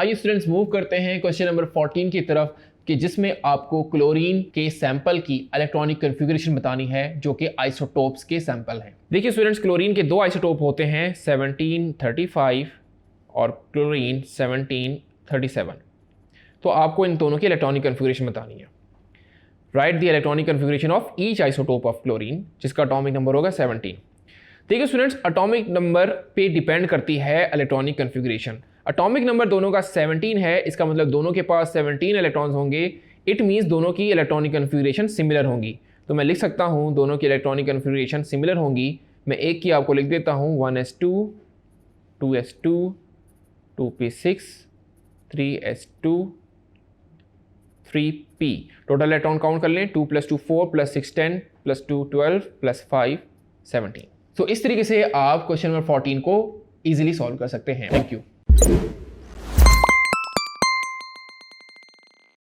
आइए students move करते हैं क्वेश्चन नंबर 14 की तरफ कि जिसमें आपको क्लोरीन के सैंपल की इलेक्ट्रॉनिक कन्फिग्रेशन बतानी है जो कि आइसोटोप्स के सैंपल हैं। देखिए स्टूडेंट्स, क्लोरीन के दो आइसोटोप होते हैं 1735 और क्लोरीन 1737। तो आपको इन दोनों की इलेक्ट्रॉनिक कन्फिग्रेशन बतानी है। Right the electronic configuration of each isotope of chlorine जिसका एटॉमिक नंबर होगा 17। देखिए स्टूडेंट्स, एटॉमिक नंबर पे डिपेंड करती है इलेक्ट्रॉनिक कन्फिग्रेशन। एटॉमिक नंबर दोनों का 17 है, इसका मतलब दोनों के पास 17 इलेक्ट्रॉन्स होंगे। इट मीन्स दोनों की इलेक्ट्रॉनिक कन्फिग्रेशन सिमिलर होंगी। तो मैं लिख सकता हूँ दोनों की इलेक्ट्रॉनिक कन्फिग्रेशन सिमिलर होंगी। मैं एक की आपको लिख देता हूँ 1s2 2s2 2p6 3s2 3p। Total electron count कर लें, 2 + 2 4 + 6 10 + 2 12 + 5 17। तो इस तरीके से आप क्वेश्चन नंबर 14 को इजीली सॉल्व कर सकते हैं। Thank you.